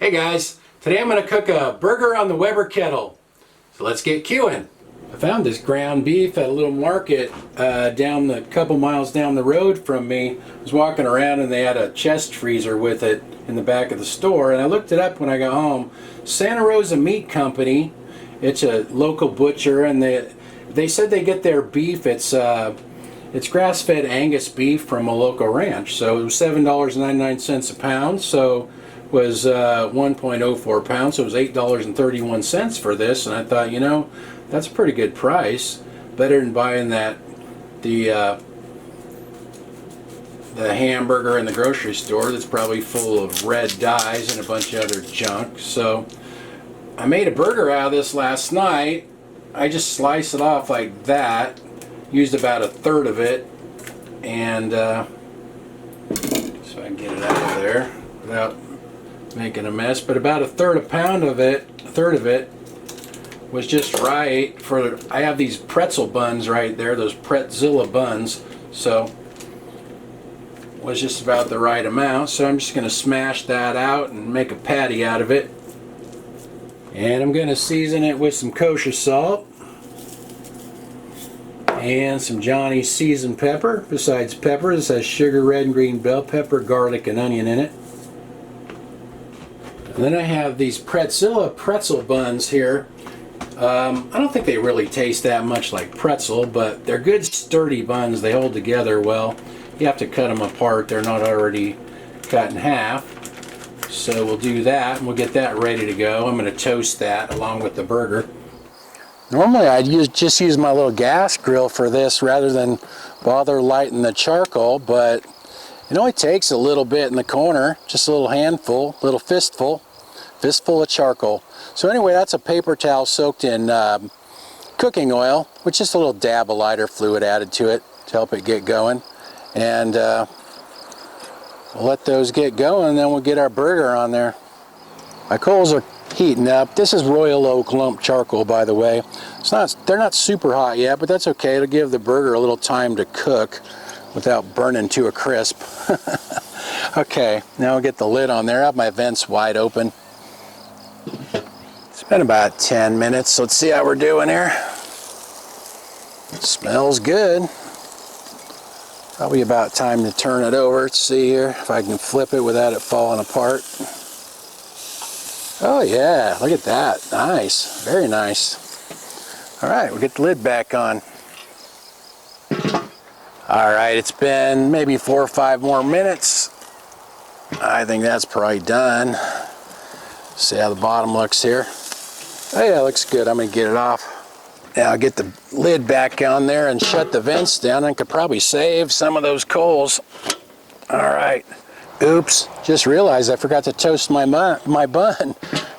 Hey guys, today I'm going to cook a burger on the Weber Kettle. So let's get queuing. I found this ground beef at a little market down a couple miles down the road from me. I was walking around and they had a chest freezer with it in the back of the store, and I looked it up when I got home. Santa Rosa Meat Company. It's a local butcher, and they said they get their beef. It's grass-fed Angus beef from a local ranch. So it was $7.99 a pound. So was 1.04 pounds, so it was $8.31 for this, and I thought, you know, that's a pretty good price, better than buying the hamburger in the grocery store that's probably full of red dyes and a bunch of other junk. So I made a burger out of this last night. I just sliced it off like that, used about a third of it, and so I can get it out of there without making a mess, but about a third of it was just right for, I have these pretzel buns right there, those Pretzilla buns, so was just about the right amount. So I'm just going to smash that out and make a patty out of it, and I'm going to season it with some kosher salt and some Johnny's seasoned pepper. Besides pepper, this has sugar, red and green bell pepper, garlic and onion in it. And then I have these Pretzilla pretzel buns here. I don't think they really taste that much like pretzel, but they're good sturdy buns. They hold together well. You have to cut them apart. They're not already cut in half. So we'll do that and we'll get that ready to go. I'm going to toast that along with the burger. Normally I'd just use my little gas grill for this rather than bother lighting the charcoal, but it only takes a little bit in the corner, just a little handful, little fistful of charcoal. So anyway, that's a paper towel soaked in cooking oil with just a little dab of lighter fluid added to it to help it get going. And we'll let those get going, and then we'll get our burger on there. My coals are heating up. This is Royal Oak lump charcoal, by the way. They're not super hot yet, but that's okay. It'll give the burger a little time to cook without burning to a crisp. Okay, now I'll get the lid on there. I have my vents wide open. It's been about 10 minutes. Let's see how we're doing here. Smells good. Probably about time to turn it over. Let's see here if I can flip it without it falling apart. Oh yeah, look at that. Nice, very nice. All right, we'll get the lid back on. Alright, it's been maybe 4 or 5 more minutes. I think that's probably done. See how the bottom looks here. Oh yeah, it looks good. I'm going to get it off. Now I'll get the lid back on there and shut the vents down. I could probably save some of those coals. Alright. Oops, just realized I forgot to toast my bun.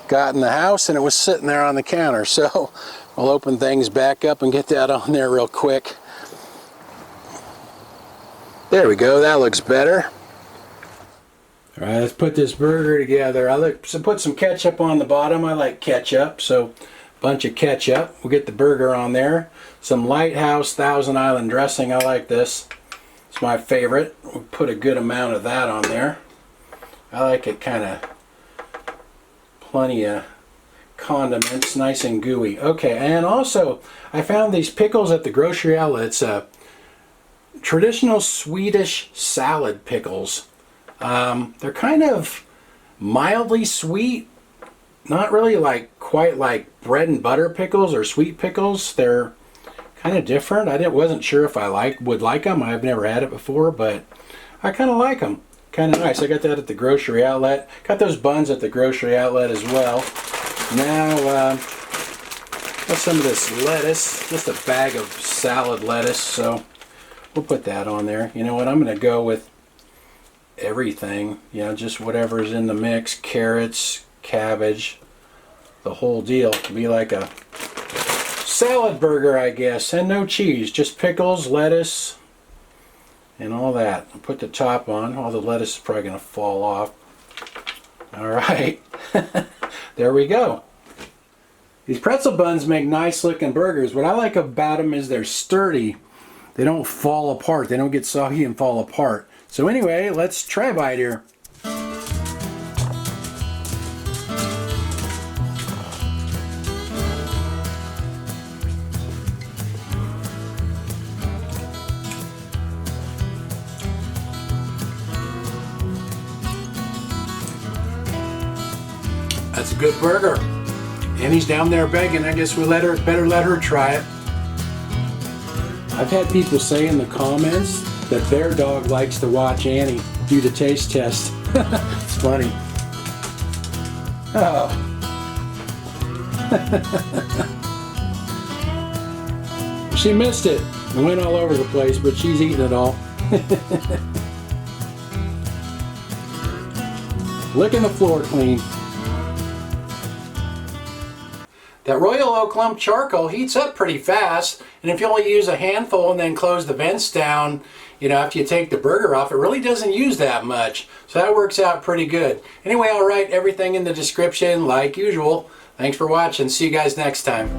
Got in the house and it was sitting there on the counter. So I'll open things back up and get that on there real quick. There we go, that looks better. Alright, let's put this burger together. I'll put some ketchup on the bottom. I like ketchup, so a bunch of ketchup. We'll get the burger on there. Some Lighthouse Thousand Island dressing. I like this. It's my favorite. We'll put a good amount of that on there. I like it kind of plenty of condiments, nice and gooey. Okay, and also I found these pickles at the grocery outlet. It's traditional Swedish salad pickles. They're kind of mildly sweet, not really quite like bread and butter pickles or sweet pickles. They're kind of different. I wasn't sure if I would like them. I've never had it before, but I kind of like them. Kind of nice. I got that at the grocery outlet. Got those buns at the grocery outlet as well. Now, got some of this lettuce, just a bag of salad lettuce, so we'll put that on there. You know what, I'm going to go with everything, you know, just whatever's in the mix. Carrots, cabbage, the whole deal. It'll be like a salad burger, I guess, and no cheese, just pickles, lettuce, and all that. I'll put the top on. All the lettuce is probably going to fall off. Alright, there we go. These pretzel buns make nice looking burgers. What I like about them is they're sturdy. They don't fall apart. They don't get soggy and fall apart. So anyway, let's try a bite here. That's a good burger. Annie's down there begging. I guess we better let her try it. I've had people say in the comments that their dog likes to watch Annie do the taste test. It's funny. Oh. She missed it. It went all over the place, but she's eating it all. Licking the floor clean. That Royal Oak Lump charcoal heats up pretty fast, and if you only use a handful and then close the vents down, you know, after you take the burger off, it really doesn't use that much. So that works out pretty good. Anyway, I'll write everything in the description like usual. Thanks for watching. See you guys next time.